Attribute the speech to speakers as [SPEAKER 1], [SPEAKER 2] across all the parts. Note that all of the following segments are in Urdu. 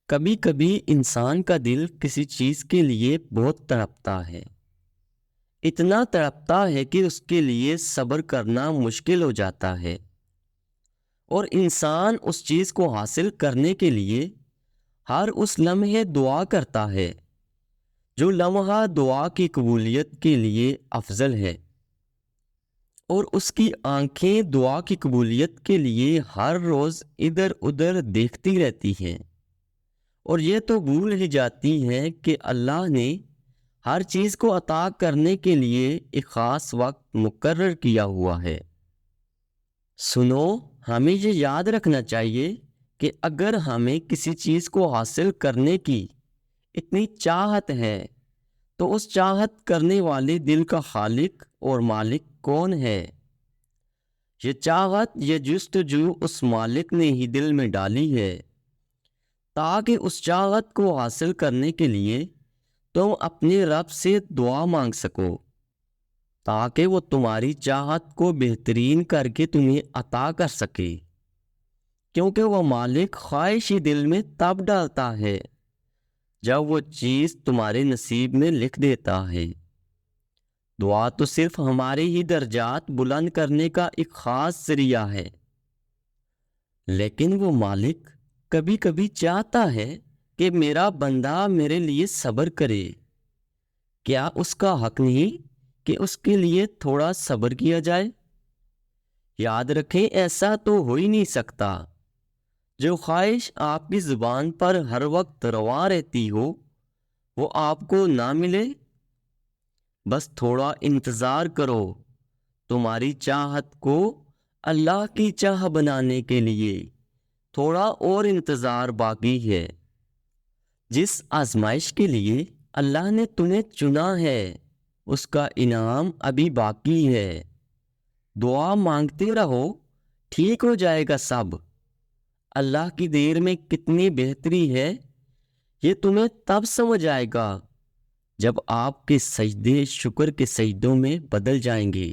[SPEAKER 1] کبھی کبھی انسان کا دل کسی چیز کے لیے بہت تڑپتا ہے، اتنا تڑپتا ہے کہ اس کے لیے صبر کرنا مشکل ہو جاتا ہے، اور انسان اس چیز کو حاصل کرنے کے لیے ہر اس لمحے دعا کرتا ہے جو لمحہ دعا کی قبولیت کے لیے افضل ہے، اور اس کی آنکھیں دعا کی قبولیت کے لیے ہر روز ادھر ادھر دیکھتی رہتی ہیں، اور یہ تو بھول ہی جاتی ہیں کہ اللہ نے ہر چیز کو عطا کرنے کے لیے ایک خاص وقت مقرر کیا ہوا ہے۔ سنو، ہمیں یہ یاد رکھنا چاہیے کہ اگر ہمیں کسی چیز کو حاصل کرنے کی اتنی چاہت ہے تو اس چاہت کرنے والے دل کا خالق اور مالک کون ہے؟ یہ چاہت، یہ جستجو اس مالک نے ہی دل میں ڈالی ہے تاکہ اس چاہت کو حاصل کرنے کے لیے تم اپنے رب سے دعا مانگ سکو، تاکہ وہ تمہاری چاہت کو بہترین کر کے تمہیں عطا کر سکے، کیونکہ وہ مالک خواہش ہی دل میں تب ڈالتا ہے جب وہ چیز تمہارے نصیب میں لکھ دیتا ہے۔ دعا تو صرف ہمارے ہی درجات بلند کرنے کا ایک خاص ذریعہ ہے، لیکن وہ مالک کبھی کبھی چاہتا ہے کہ میرا بندہ میرے لیے صبر کرے۔ کیا اس کا حق نہیں کہ اس کے لیے تھوڑا صبر کیا جائے؟ یاد رکھیں، ایسا تو ہو ہی نہیں سکتا۔ جو خواہش آپ کی زبان پر ہر وقت رواں رہتی ہو وہ آپ کو نہ ملے۔ بس تھوڑا انتظار کرو، تمہاری چاہت کو اللہ کی چاہ بنانے کے لیے تھوڑا اور انتظار باقی ہے۔ جس آزمائش کے لیے اللہ نے تمہیں چنا ہے اس کا انعام ابھی باقی ہے۔ دعا مانگتے رہو، ٹھیک ہو جائے گا سب۔ اللہ کی دیر میں کتنی بہتری ہے یہ تمہیں تب سمجھ آئے گا جب آپ کے سجدے شکر کے سجدوں میں بدل جائیں گے۔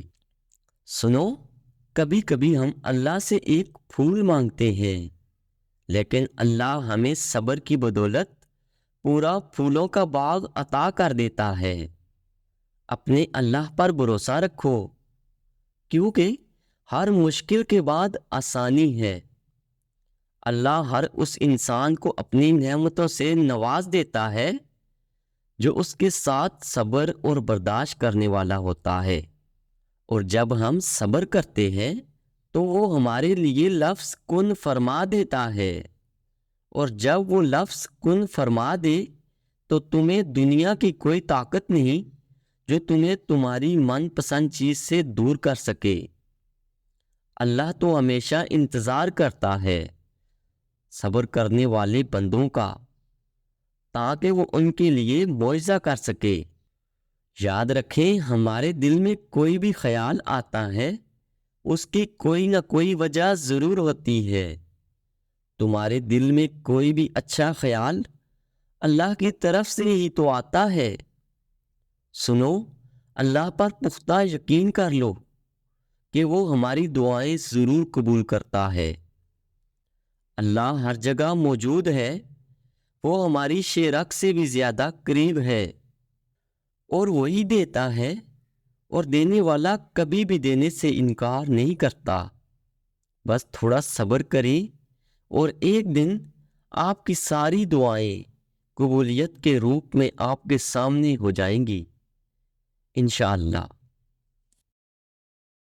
[SPEAKER 1] سنو، کبھی کبھی ہم اللہ سے ایک پھول مانگتے ہیں، لیکن اللہ ہمیں صبر کی بدولت پورا پھولوں کا باغ عطا کر دیتا ہے۔ اپنے اللہ پر بھروسہ رکھو، کیونکہ ہر مشکل کے بعد آسانی ہے۔ اللہ ہر اس انسان کو اپنی نعمتوں سے نواز دیتا ہے جو اس کے ساتھ صبر اور برداشت کرنے والا ہوتا ہے، اور جب ہم صبر کرتے ہیں تو وہ ہمارے لیے لفظ کن فرما دیتا ہے، اور جب وہ لفظ کن فرما دے تو تمہیں دنیا کی کوئی طاقت نہیں جو تمہیں تمہاری من پسند چیز سے دور کر سکے۔ اللہ تو ہمیشہ انتظار کرتا ہے صبر کرنے والے بندوں کا، تاکہ وہ ان کے لیے معجزہ کر سکے۔ یاد رکھیں، ہمارے دل میں کوئی بھی خیال آتا ہے اس کی کوئی نہ کوئی وجہ ضرور ہوتی ہے۔ تمہارے دل میں کوئی بھی اچھا خیال اللہ کی طرف سے ہی تو آتا ہے۔ سنو، اللہ پر پختہ یقین کر لو کہ وہ ہماری دعائیں ضرور قبول کرتا ہے۔ اللہ ہر جگہ موجود ہے، وہ ہماری شرک سے بھی زیادہ قریب ہے، اور وہی دیتا ہے، اور دینے والا کبھی بھی دینے سے انکار نہیں کرتا۔ بس تھوڑا صبر کریں اور ایک دن آپ کی ساری دعائیں قبولیت کے روپ میں آپ کے سامنے ہو جائیں گی، انشاءاللہ۔